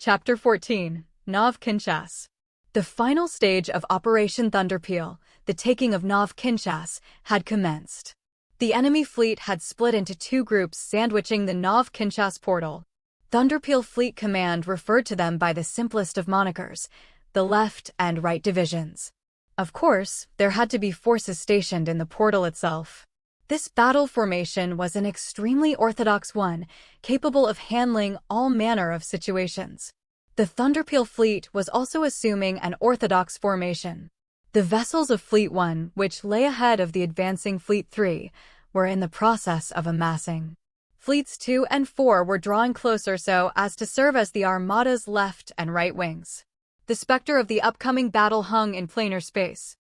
Chapter 14, Nov Kinshas. The final stage of Operation Thunderpeel, the taking of Nov Kinshas, had commenced. The enemy fleet had split into two groups sandwiching the Nov Kinshas portal. Thunderpeel Fleet Command referred to them by the simplest of monikers, the left and right divisions. Of course, there had to be forces stationed in the portal itself. This battle formation was an extremely orthodox one, capable of handling all manner of situations. The Thunderpeel fleet was also assuming an orthodox formation. The vessels of Fleet 1, which lay ahead of the advancing Fleet 3, were in the process of amassing. Fleets 2 and 4 were drawing closer so as to serve as the Armada's left and right wings. The specter of the upcoming battle hung in planar space.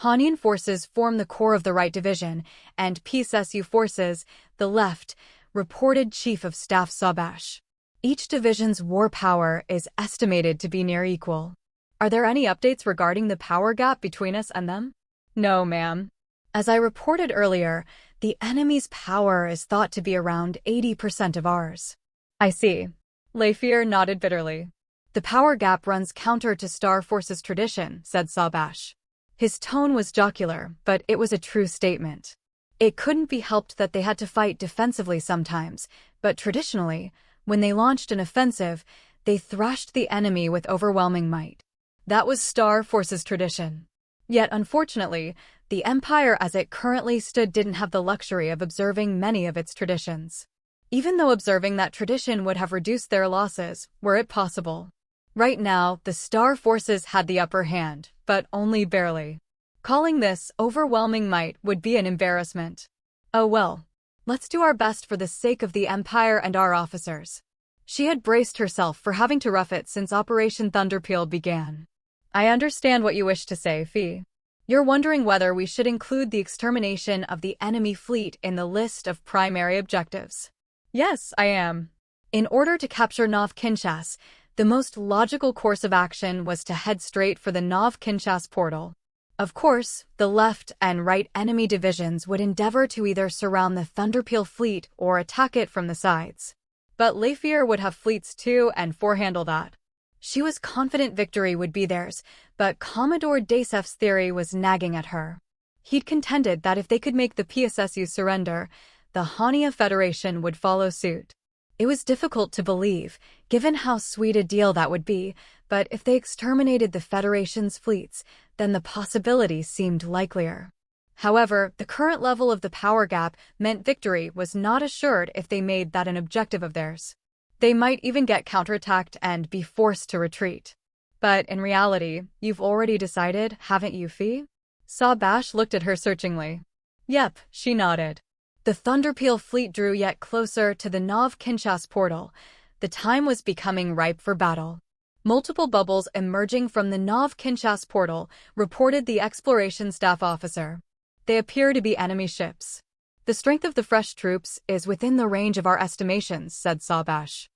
Hanian forces formed the core of the right division, and PSSU forces, the left, reported Chief of Staff Sabash. Each division's war power is estimated to be near equal. Are there any updates regarding the power gap between us and them? No, ma'am. As I reported earlier, the enemy's power is thought to be around 80% of ours. I see. Leifir nodded bitterly. The power gap runs counter to Star Force's tradition, said Sabash. His tone was jocular, but it was a true statement. It couldn't be helped that they had to fight defensively sometimes, but traditionally, when they launched an offensive, they thrashed the enemy with overwhelming might. That was Star Force's tradition. Yet, unfortunately, the Empire as it currently stood didn't have the luxury of observing many of its traditions. Even though observing that tradition would have reduced their losses, were it possible. Right now, the Star Forces had the upper hand, but only barely. Calling this overwhelming might would be an embarrassment. Oh well, let's do our best for the sake of the Empire and our officers. She had braced herself for having to rough it since Operation Thunderpeel began. I understand what you wish to say, Fee. You're wondering whether we should include the extermination of the enemy fleet in the list of primary objectives. Yes, I am. In order to capture Nov Kinshas, the most logical course of action was to head straight for the Nov Kinshas portal. Of course, the left and right enemy divisions would endeavor to either surround the Thunderpeel fleet or attack it from the sides. But Leifir would have fleets 2 and 4 handle that. She was confident victory would be theirs, but Commodore Dasef's theory was nagging at her. He'd contended that if they could make the PSSU surrender, the Hania Federation would follow suit. It was difficult to believe, given how sweet a deal that would be, but if they exterminated the Federation's fleets, then the possibility seemed likelier. However, the current level of the power gap meant victory was not assured if they made that an objective of theirs. They might even get counterattacked and be forced to retreat. But in reality, you've already decided, haven't you, Fee? Sabash looked at her searchingly. Yep, she nodded. The Thunderpeel fleet drew yet closer to the Nov Kinshas portal. The time was becoming ripe for battle. Multiple bubbles emerging from the Nov Kinshas portal, reported the exploration staff officer. They appear to be enemy ships. The strength of the fresh troops is within the range of our estimations, said Sabash.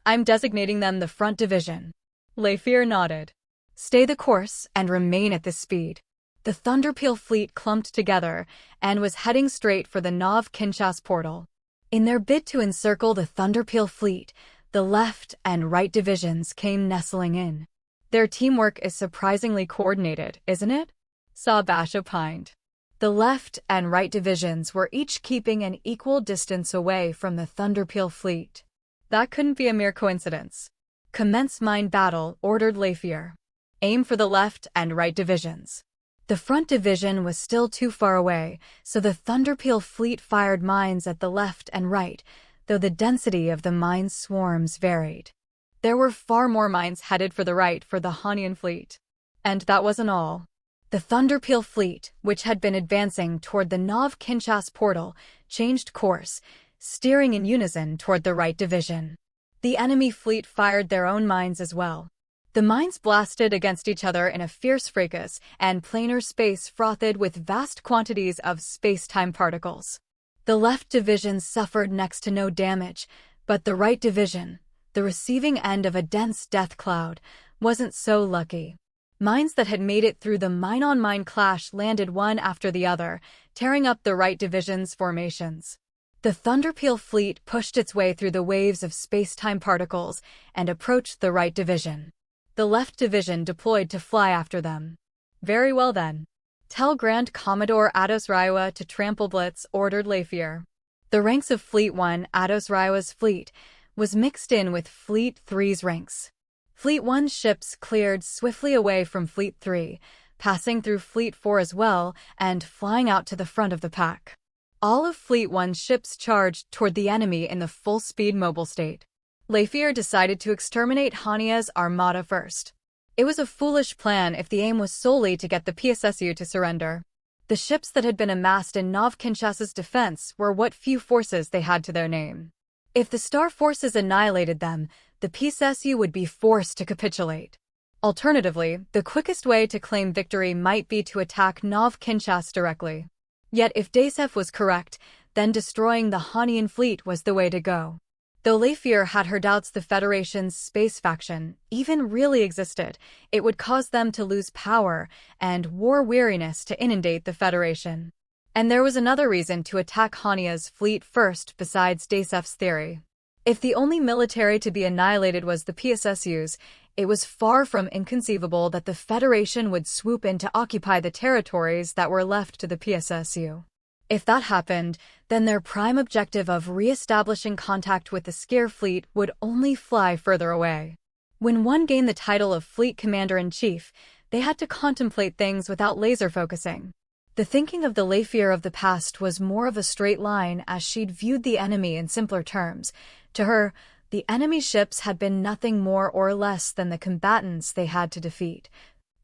I'm designating them the front division. Leifir nodded. Stay the course and remain at this speed. The Thunderpeel fleet clumped together and was heading straight for the Nov Kinshas portal. In their bid to encircle the Thunderpeel fleet, the left and right divisions came nestling in. Their teamwork is surprisingly coordinated, isn't it? Sabash opined. The left and right divisions were each keeping an equal distance away from the Thunderpeel fleet. That couldn't be a mere coincidence. Commence mine battle, ordered Leifir. Aim for the left and right divisions. The front division was still too far away, so the Thunderpeel fleet fired mines at the left and right, though the density of the mine swarms varied. There were far more mines headed for the right for the Hanian fleet. And that wasn't all. The Thunderpeel fleet, which had been advancing toward the Nov Kinshas portal, changed course, steering in unison toward the right division. The enemy fleet fired their own mines as well. The mines blasted against each other in a fierce fracas, and planar space frothed with vast quantities of space-time particles. The left division suffered next to no damage, but the right division, the receiving end of a dense death cloud, wasn't so lucky. Mines that had made it through the mine-on-mine clash landed one after the other, tearing up the right division's formations. The Thunderpeel fleet pushed its way through the waves of space-time particles and approached the right division. The left division deployed to fly after them. Very well then. Tell Grand Commodore Ados Raiwa to trample Blitz, ordered Lafier. The ranks of Fleet 1, Ados Raiwa's fleet, was mixed in with Fleet 3's ranks. Fleet 1's ships cleared swiftly away from Fleet 3, passing through Fleet 4 as well and flying out to the front of the pack. All of Fleet 1's ships charged toward the enemy in the full-speed mobile state. Lafier decided to exterminate Hania's armada first. It was a foolish plan if the aim was solely to get the PSSU to surrender. The ships that had been amassed in Nov Kinshas's defense were what few forces they had to their name. If the Star forces annihilated them, the PSSU would be forced to capitulate. Alternatively, the quickest way to claim victory might be to attack Nov Kinshas directly. Yet if Dasef was correct, then destroying the Hanian fleet was the way to go. Though Lafier had her doubts the Federation's space faction even really existed, it would cause them to lose power and war weariness to inundate the Federation. And there was another reason to attack Hania's fleet first besides Dasef's theory. If the only military to be annihilated was the PSSU's, it was far from inconceivable that the Federation would swoop in to occupy the territories that were left to the PSSU. If that happened, then their prime objective of re-establishing contact with the Scare fleet would only fly further away. When one gained the title of Fleet Commander-in-Chief, they had to contemplate things without laser focusing. The thinking of the Lafier of the past was more of a straight line as she'd viewed the enemy in simpler terms. To her, the enemy ships had been nothing more or less than the combatants they had to defeat,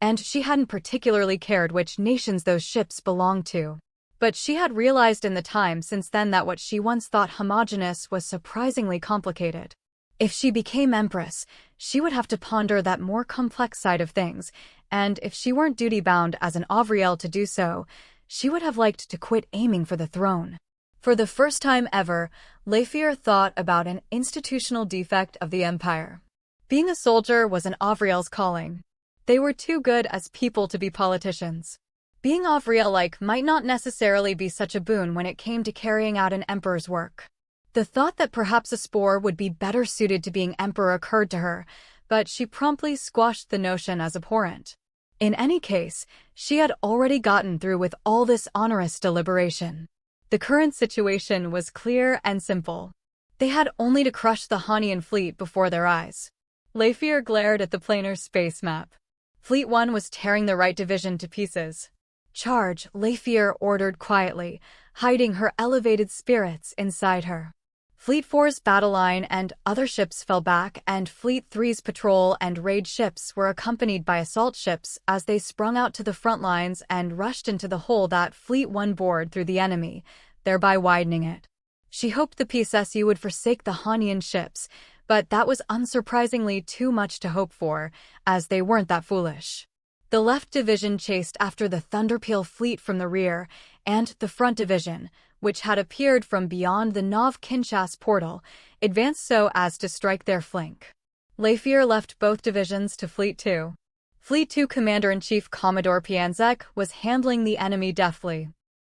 and she hadn't particularly cared which nations those ships belonged to. But she had realized in the time since then that what she once thought homogeneous was surprisingly complicated. If she became Empress, she would have to ponder that more complex side of things, and if she weren't duty-bound as an Avriel to do so, she would have liked to quit aiming for the throne. For the first time ever, Lafier thought about an institutional defect of the Empire. Being a soldier was an Avriel's calling. They were too good as people to be politicians. Being Avriel-like might not necessarily be such a boon when it came to carrying out an emperor's work. The thought that perhaps a spore would be better suited to being emperor occurred to her, but she promptly squashed the notion as abhorrent. In any case, she had already gotten through with all this onerous deliberation. The current situation was clear and simple. They had only to crush the Hanian fleet before their eyes. Lafier glared at the planar space map. Fleet 1 was tearing the right division to pieces. Charge, Lafier ordered quietly, hiding her elevated spirits inside her. Fleet 4's battle line and other ships fell back, and Fleet 3's patrol and raid ships were accompanied by assault ships as they sprung out to the front lines and rushed into the hole that Fleet 1 bored through the enemy, thereby widening it. She hoped the PSSU would forsake the Hanian ships, but that was unsurprisingly too much to hope for, as they weren't that foolish. The left division chased after the Thunderpeel fleet from the rear, and the front division, which had appeared from beyond the Nov Kinshas portal, advanced so as to strike their flank. Lafier left both divisions to Fleet 2. Fleet 2 Commander-in-Chief Commodore Pianzek was handling the enemy deftly.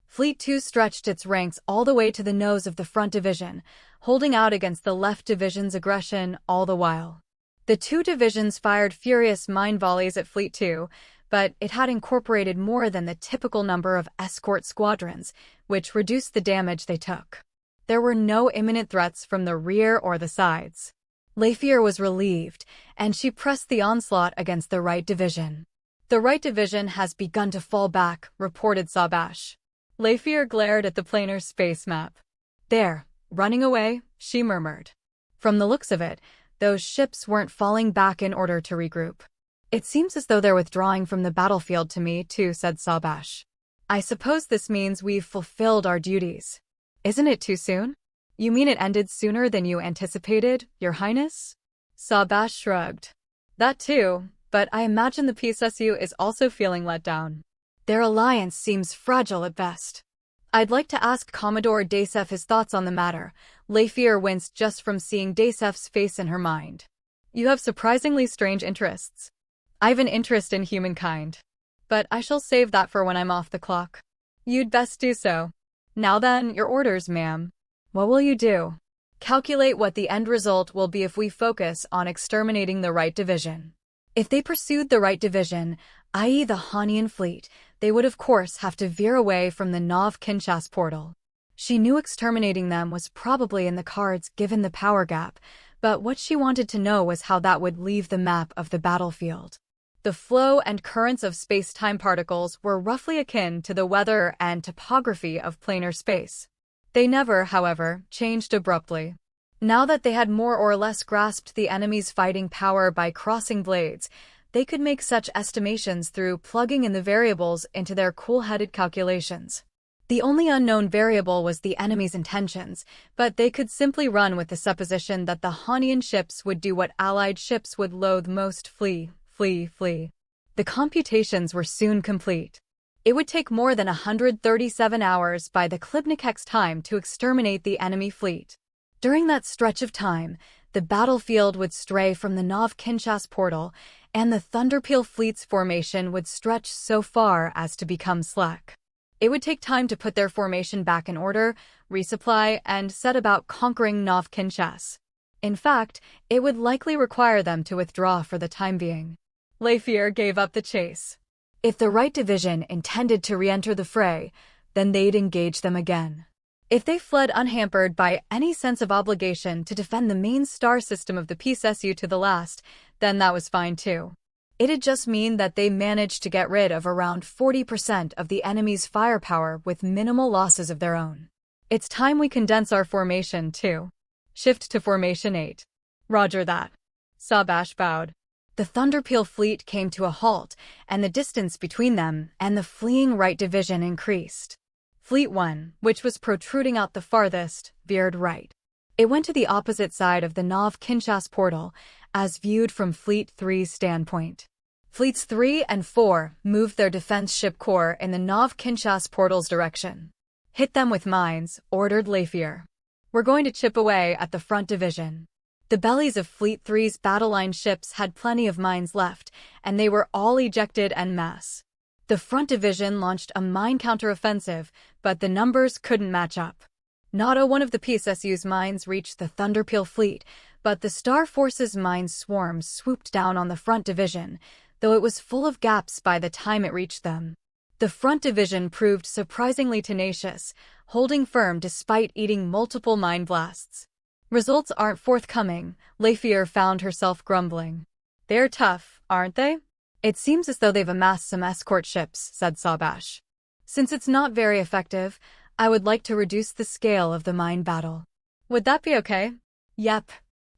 Fleet 2 stretched its ranks all the way to the nose of the front division, holding out against the left division's aggression all the while. The two divisions fired furious mine volleys at Fleet 2, but it had incorporated more than the typical number of escort squadrons, which reduced the damage they took. There were no imminent threats from the rear or the sides. Lafier was relieved, and she pressed the onslaught against the right division. The right division has begun to fall back, reported Sabash. Lafier glared at the planar space map. There, running away, she murmured. From the looks of it, those ships weren't falling back in order to regroup. It seems as though they're withdrawing from the battlefield to me, too, said Sabash. I suppose this means we've fulfilled our duties. Isn't it too soon? You mean it ended sooner than you anticipated, Your Highness? Sabash shrugged. That too, but I imagine the PSSU is also feeling let down. Their alliance seems fragile at best. I'd like to ask Commodore Dasef his thoughts on the matter. Lafier winced just from seeing Dasef's face in her mind. You have surprisingly strange interests. I've an interest in humankind. But I shall save that for when I'm off the clock. You'd best do so. Now then, your orders, ma'am. What will you do? Calculate what the end result will be if we focus on exterminating the right division. If they pursued the right division, i.e. the Hanian fleet, they would of course have to veer away from the Nov Kinshas portal. She knew exterminating them was probably in the cards given the power gap, but what she wanted to know was how that would leave the map of the battlefield. The flow and currents of space-time particles were roughly akin to the weather and topography of planar space. They never, however, changed abruptly. Now that they had more or less grasped the enemy's fighting power by crossing blades, they could make such estimations through plugging in the variables into their cool-headed calculations. The only unknown variable was the enemy's intentions, but they could simply run with the supposition that the Hanian ships would do what Allied ships would loathe most: flee. The computations were soon complete. It would take more than 137 hours by the Klibnikek's time to exterminate the enemy fleet. During that stretch of time, the battlefield would stray from the Nov Kinshas portal, and the Thunderpeel fleet's formation would stretch so far as to become slack. It would take time to put their formation back in order, resupply, and set about conquering Nov Kinshas. In fact, it would likely require them to withdraw for the time being. Leifir gave up the chase. If the right division intended to re-enter the fray, then they'd engage them again. If they fled unhampered by any sense of obligation to defend the main star system of the PSSU to the last, then that was fine too. It'd just mean that they managed to get rid of around 40% of the enemy's firepower with minimal losses of their own. It's time we condense our formation too. Shift to Formation 8. Roger that. Sabash bowed. The Thunderpeel fleet came to a halt, and the distance between them and the fleeing right division increased. Fleet 1, which was protruding out the farthest, veered right. It went to the opposite side of the Nov Kinshas portal, as viewed from Fleet 3's standpoint. Fleets 3 and 4 moved their defense ship corps in the Nov Kinshas portal's direction. Hit them with mines, ordered Leifir. We're going to chip away at the front division. The bellies of Fleet 3's battle-line ships had plenty of mines left, and they were all ejected en masse. The front division launched a mine counteroffensive, but the numbers couldn't match up. Not a one of the PSSU's mines reached the Thunderpeel fleet, but the Star Force's mine swarm swooped down on the front division, though it was full of gaps by the time it reached them. The front division proved surprisingly tenacious, holding firm despite eating multiple mine blasts. Results aren't forthcoming, Leifir found herself grumbling. They're tough, aren't they? It seems as though they've amassed some escort ships, said Sabash. Since it's not very effective, I would like to reduce the scale of the mine battle. Would that be okay? Yep.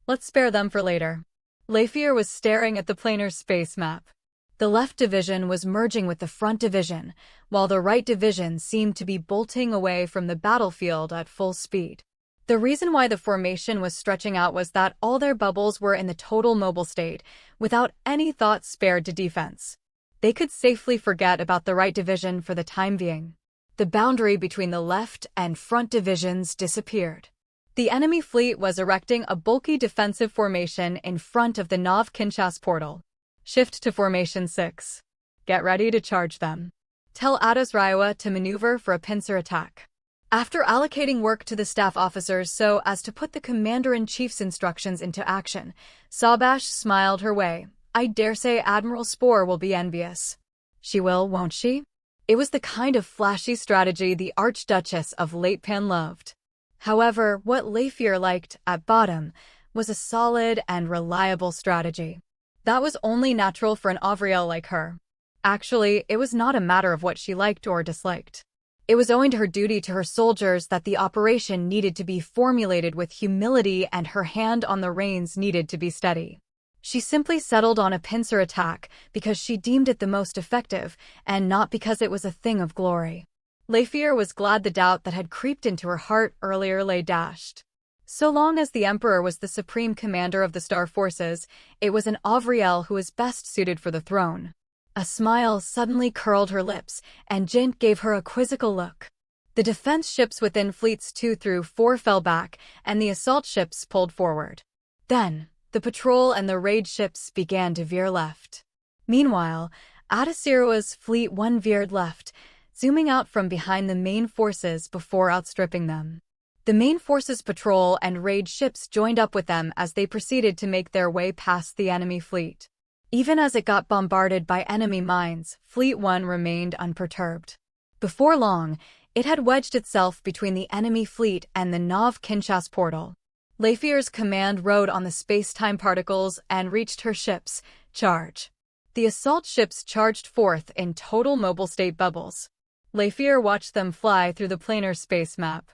Let's spare them for later. Leifir was staring at the planar space map. The left division was merging with the front division, while the right division seemed to be bolting away from the battlefield at full speed. The reason why the formation was stretching out was that all their bubbles were in the total mobile state, without any thought spared to defense. They could safely forget about the right division for the time being. The boundary between the left and front divisions disappeared. The enemy fleet was erecting a bulky defensive formation in front of the Nov Kinshas portal. Shift to Formation 6. Get ready to charge them. Tell Adas Raiwa to maneuver for a pincer attack. After allocating work to the staff officers so as to put the Commander-in-Chief's instructions into action, Sabash smiled her way. I dare say Admiral Spore will be envious. She will, won't she? It was the kind of flashy strategy the Archduchess of Leitpan loved. However, what Leifir liked, at bottom, was a solid and reliable strategy. That was only natural for an Avriel like her. Actually, it was not a matter of what she liked or disliked. It was owing to her duty to her soldiers that the operation needed to be formulated with humility and her hand on the reins needed to be steady. She simply settled on a pincer attack because she deemed it the most effective and not because it was a thing of glory. Leifir was glad the doubt that had creeped into her heart earlier lay dashed. So long as the Emperor was the supreme commander of the Star Forces, it was an Avriel who was best suited for the throne. A smile suddenly curled her lips, and Jint gave her a quizzical look. The defense ships within Fleets 2 through 4 fell back, and the assault ships pulled forward. Then, the patrol and the raid ships began to veer left. Meanwhile, Adasirawa's Fleet 1 veered left, zooming out from behind the main forces before outstripping them. The main forces patrol and raid ships joined up with them as they proceeded to make their way past the enemy fleet. Even as it got bombarded by enemy mines, Fleet 1 remained unperturbed. Before long, it had wedged itself between the enemy fleet and the Nov-Kinshas portal. Lafayer's command rode on the space-time particles and reached her ships. Charge. The assault ships charged forth in total mobile state bubbles. Lafayer watched them fly through the planar space map.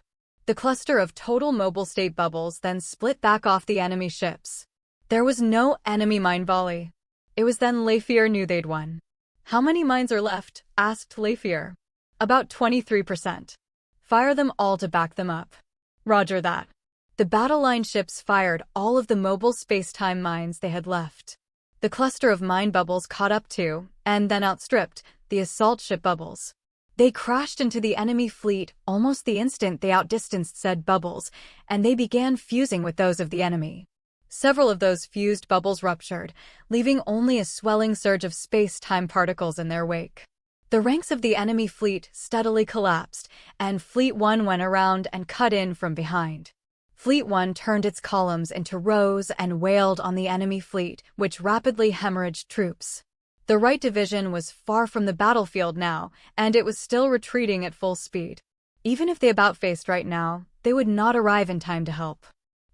The cluster of total mobile state bubbles then split back off the enemy ships. There was no enemy mine volley. It was then Lafayer knew they'd won. "How many mines are left?" asked Lafayer. "About 23%. Fire them all to back them up." "Roger that." The battle line ships fired all of the mobile space-time mines they had left. The cluster of mine bubbles caught up to, and then outstripped, the assault ship bubbles. They crashed into the enemy fleet almost the instant they outdistanced said bubbles, and they began fusing with those of the enemy. Several of those fused bubbles ruptured, leaving only a swelling surge of space-time particles in their wake. The ranks of the enemy fleet steadily collapsed, and Fleet 1 went around and cut in from behind. Fleet 1 turned its columns into rows and wailed on the enemy fleet, which rapidly hemorrhaged troops. The right division was far from the battlefield now, and it was still retreating at full speed. Even if they about-faced right now, they would not arrive in time to help.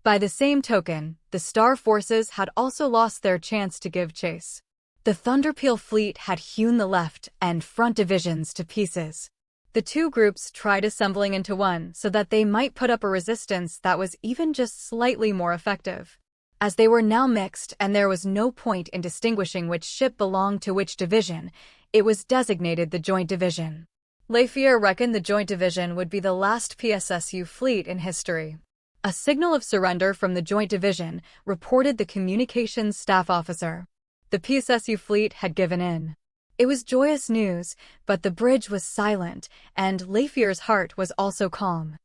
By the same token, the Star forces had also lost their chance to give chase. The Thunderpeel fleet had hewn the left and front divisions to pieces. The two groups tried assembling into one so that they might put up a resistance that was even just slightly more effective. As they were now mixed and there was no point in distinguishing which ship belonged to which division, it was designated the Joint Division. Lafayer reckoned the Joint Division would be the last PSSU fleet in history. A signal of surrender from the Joint Division, reported the communications staff officer. The PSSU fleet had given in. It was joyous news, but the bridge was silent, and Lafayer's heart was also calm.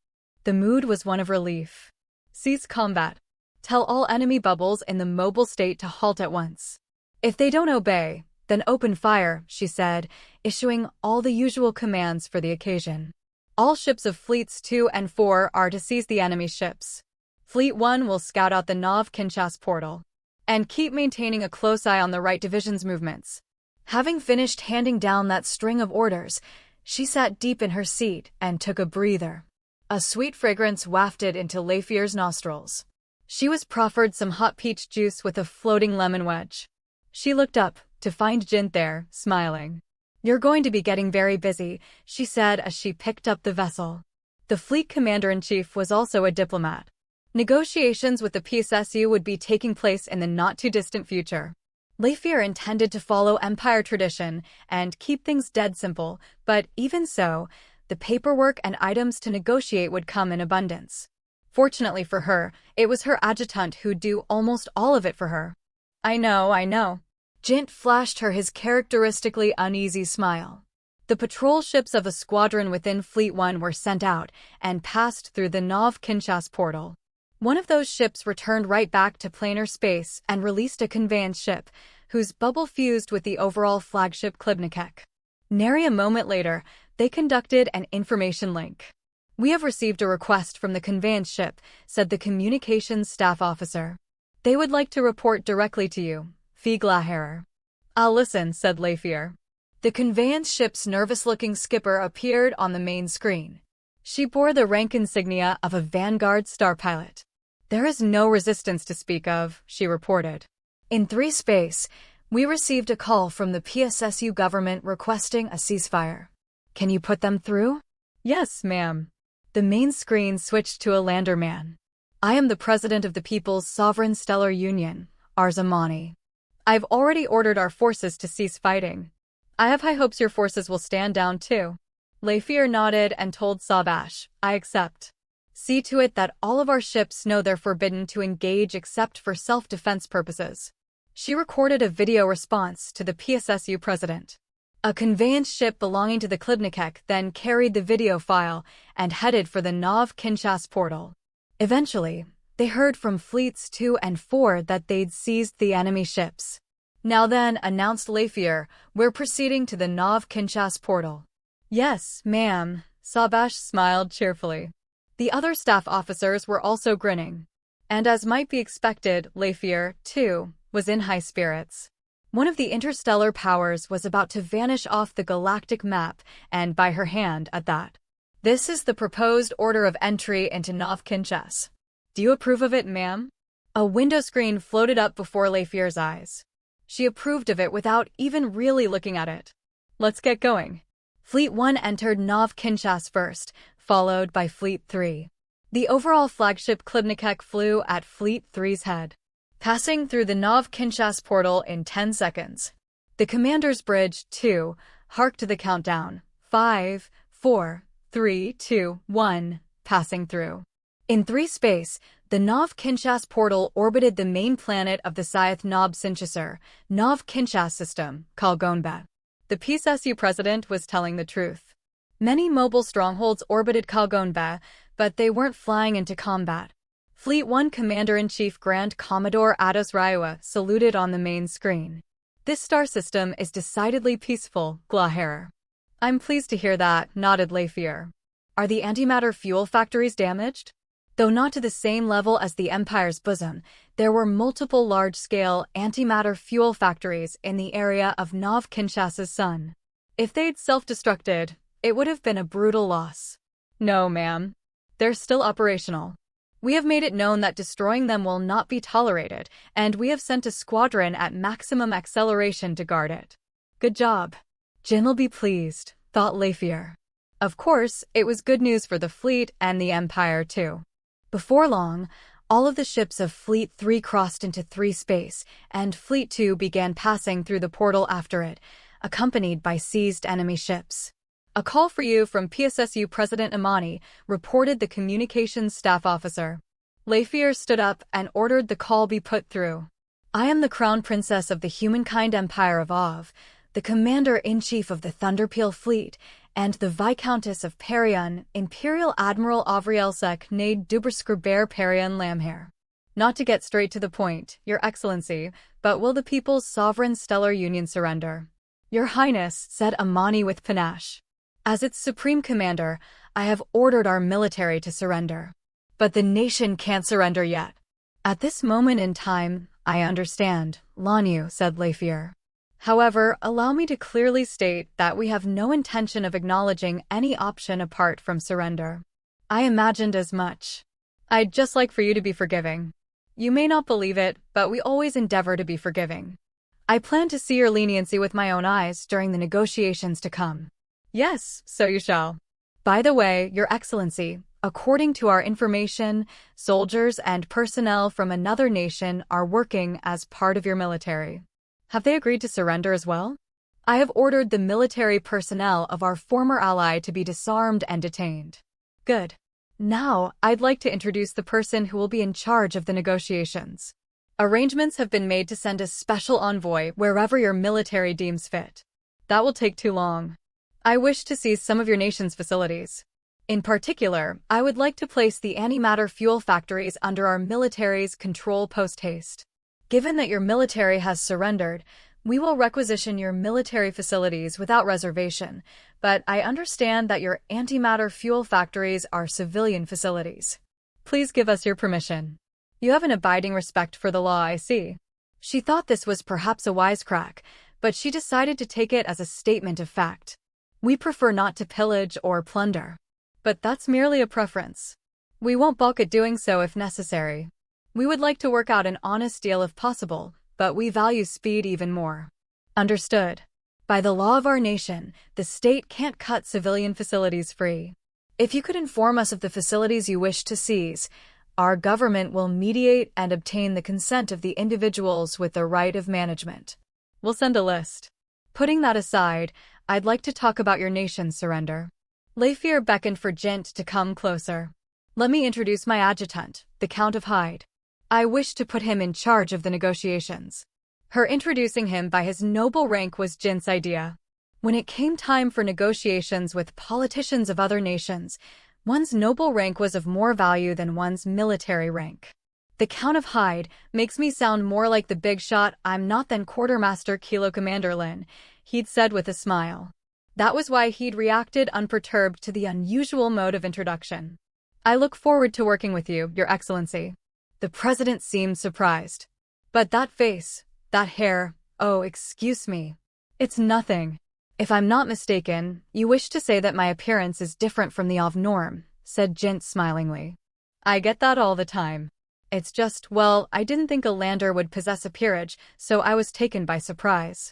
The mood was one of relief. "Cease combat. Tell all enemy bubbles in the mobile state to halt at once. If they don't obey, then open fire," she said, issuing all the usual commands for the occasion. "All ships of Fleets 2 and 4 are to seize the enemy ships. Fleet 1 will scout out the Nov-Kinshas portal. And keep maintaining a close eye on the right division's movements." Having finished handing down that string of orders, she sat deep in her seat and took a breather. A sweet fragrance wafted into Lafayer's nostrils. She was proffered some hot peach juice with a floating lemon wedge. She looked up, to find Jint there, smiling. "You're going to be getting very busy," she said as she picked up the vessel. The fleet commander-in-chief was also a diplomat. Negotiations with the PSSU would be taking place in the not-too-distant future. Lafayer intended to follow Empire tradition and keep things dead simple, but even so, the paperwork and items to negotiate would come in abundance. Fortunately for her, it was her adjutant who'd do almost all of it for her. I know. Jint flashed her his characteristically uneasy smile. The patrol ships of a squadron within Fleet 1 were sent out and passed through the Nov-Kinshas portal. One of those ships returned right back to planar space and released a conveyance ship, whose bubble fused with the overall flagship Klibnikek. Nary a moment later, they conducted an information link. "We have received a request from the conveyance ship," said the communications staff officer. "They would like to report directly to you, Figlaherer." "I'll listen," said Lafayer. The conveyance ship's nervous-looking skipper appeared on the main screen. She bore the rank insignia of a Vanguard star pilot. "There is no resistance to speak of," she reported. "In 3 space, we received a call from the PSSU government requesting a ceasefire. Can you put them through?" "Yes, ma'am." The main screen switched to a landerman. "I am the president of the People's Sovereign Stellar Union, Arzamani. I've already ordered our forces to cease fighting. I have high hopes your forces will stand down too." Lafayer nodded and told Sabash, "I accept. See to it that all of our ships know they're forbidden to engage except for self-defense purposes." She recorded a video response to the PSSU president. A conveyance ship belonging to the Klibnikek then carried the video file and headed for the Nov-Kinshas portal. Eventually, they heard from Fleets 2 and 4 that they'd seized the enemy ships. "Now then," announced Lafayer, "we're proceeding to the Nov-Kinshas portal." "Yes, ma'am," Sabash smiled cheerfully. The other staff officers were also grinning. And as might be expected, Lafier, too, was in high spirits. One of the interstellar powers was about to vanish off the galactic map, and by her hand at that. This is the proposed order of entry into Nov Kinshas. Do you approve of it, ma'am? A window screen floated up before Lafier's eyes. She approved of it without even really looking at it. Let's get going. Fleet 1 entered Nov Kinshas first, followed by Fleet 3. The overall flagship Klibnikek flew at Fleet 3's head, passing through the Nov Kinshas portal in 10 seconds. The commander's bridge, too, harked to the countdown. 5, 4, 3, 2, 1, passing through. In 3 space, the Nov Kinshas portal orbited the main planet of the Scythe Nob Sinchasur, Nov Kinshas system, Kalgonba. The PSSU president was telling the truth. Many mobile strongholds orbited Kalgonba, but they weren't flying into combat. Fleet 1 Commander-in-Chief Grand Commodore Ados Raiwa saluted on the main screen. This star system is decidedly peaceful, Glaharer. I'm pleased to hear that, nodded Lafier. Are the antimatter fuel factories damaged? Though not to the same level as the Empire's bosom, there were multiple large-scale antimatter fuel factories in the area of Nov Kinshas's sun. If they'd self-destructed, it would have been a brutal loss. No, ma'am. They're still operational. We have made it known that destroying them will not be tolerated, and we have sent a squadron at maximum acceleration to guard it. Good job. Jin will be pleased, thought Lafier. Of course, it was good news for the fleet and the Empire, too. Before long, all of the ships of Fleet 3 crossed into 3 space, and Fleet 2 began passing through the portal after it, accompanied by seized enemy ships. A call for you from PSSU President Imani, reported the communications staff officer. Lafier stood up and ordered the call be put through. I am the Crown Princess of the Humankind Empire of Ov, the Commander-in-Chief of the Thunderpeel Fleet, and the Viscountess of Parian, Imperial Admiral Avrielsek née Duberskriber Parian Lamhair. Not to get straight to the point, Your Excellency, but will the People's Sovereign Stellar Union surrender? Your Highness, said Imani with panache. As its Supreme Commander, I have ordered our military to surrender. But the nation can't surrender yet. At this moment in time, I understand, Lanyu, said Lafier. However, allow me to clearly state that we have no intention of acknowledging any option apart from surrender. I imagined as much. I'd just like for you to be forgiving. You may not believe it, but we always endeavor to be forgiving. I plan to see your leniency with my own eyes during the negotiations to come. Yes, so you shall. By the way, Your Excellency, according to our information, soldiers and personnel from another nation are working as part of your military. Have they agreed to surrender as well? I have ordered the military personnel of our former ally to be disarmed and detained. Good. Now, I'd like to introduce the person who will be in charge of the negotiations. Arrangements have been made to send a special envoy wherever your military deems fit. That will take too long. I wish to seize some of your nation's facilities. In particular, I would like to place the antimatter fuel factories under our military's control post-haste. Given that your military has surrendered, we will requisition your military facilities without reservation, but I understand that your antimatter fuel factories are civilian facilities. Please give us your permission. You have an abiding respect for the law, I see. She thought this was perhaps a wisecrack, but she decided to take it as a statement of fact. We prefer not to pillage or plunder. But that's merely a preference. We won't balk at doing so if necessary. We would like to work out an honest deal if possible, but we value speed even more. Understood. By the law of our nation, the state can't cut civilian facilities free. If you could inform us of the facilities you wish to seize, our government will mediate and obtain the consent of the individuals with the right of management. We'll send a list. Putting that aside, I'd like to talk about your nation's surrender. Lafier beckoned for Jint to come closer. Let me introduce my adjutant, the Count of Hyde. I wish to put him in charge of the negotiations. Her introducing him by his noble rank was Jint's idea. When it came time for negotiations with politicians of other nations, one's noble rank was of more value than one's military rank. The Count of Hyde makes me sound more like the big shot I'm not than Quartermaster Kilo Commander Lin, he'd said with a smile. That was why he'd reacted unperturbed to the unusual mode of introduction. I look forward to working with you, Your Excellency. The president seemed surprised. But that face, that hair, oh, excuse me. It's nothing. If I'm not mistaken, you wish to say that my appearance is different from the of norm, said Jint smilingly. I get that all the time. It's just, well, I didn't think a lander would possess a peerage, so I was taken by surprise.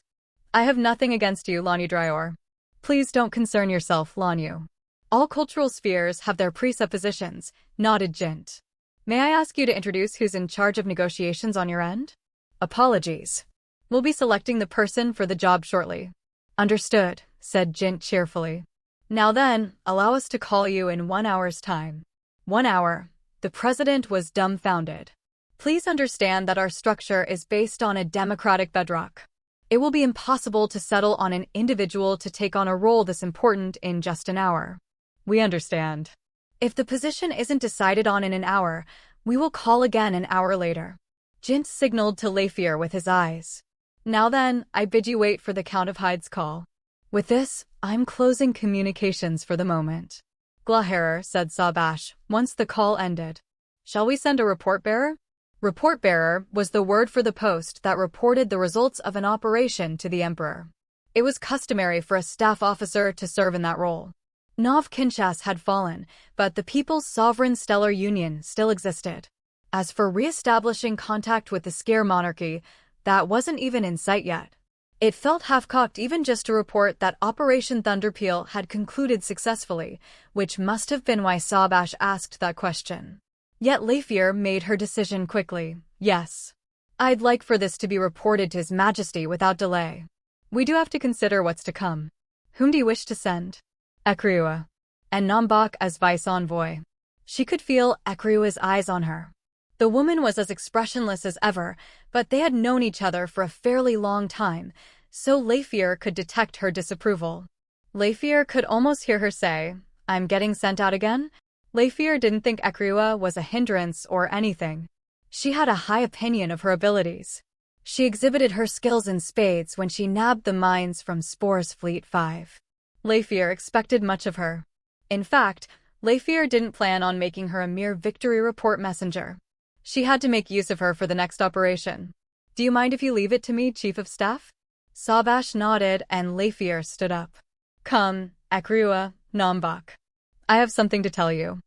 I have nothing against you, Lanyu Dryor. Please don't concern yourself, Lanyu. All cultural spheres have their presuppositions, nodded Jint. May I ask you to introduce who's in charge of negotiations on your end? Apologies. We'll be selecting the person for the job shortly. Understood, said Jint cheerfully. Now then, allow us to call you in 1 hour's time. 1 hour. The president was dumbfounded. Please understand that our structure is based on a democratic bedrock. It will be impossible to settle on an individual to take on a role this important in just an hour. We understand. If the position isn't decided on in an hour, we will call again an hour later. Jint signaled to Lafier with his eyes. Now then, I bid you wait for the Count of Hyde's call. With this, I'm closing communications for the moment. Glaherer, said Sabash, once the call ended. Shall we send a report-bearer? Report-bearer was the word for the post that reported the results of an operation to the Emperor. It was customary for a staff officer to serve in that role. Nov Kinshas had fallen, but the People's Sovereign Stellar Union still existed. As for re-establishing contact with the Scare monarchy, that wasn't even in sight yet. It felt half-cocked even just to report that Operation Thunderpeel had concluded successfully, which must have been why Sabash asked that question. Yet Lafier made her decision quickly. Yes. I'd like for this to be reported to His Majesty without delay. We do have to consider what's to come. Whom do you wish to send? Ekriua. And Nambak as vice envoy. She could feel Ekriua's eyes on her. The woman was as expressionless as ever, but they had known each other for a fairly long time, so Lafier could detect her disapproval. Lafier could almost hear her say, I'm getting sent out again? Lafier didn't think Ekriua was a hindrance or anything. She had a high opinion of her abilities. She exhibited her skills in spades when she nabbed the mines from Spore's Fleet 5. Lafier expected much of her. In fact, Lafier didn't plan on making her a mere victory report messenger. She had to make use of her for the next operation. Do you mind if you leave it to me, Chief of Staff? Sabash nodded and Lafier stood up. Come, Ekriua, Nambak. I have something to tell you.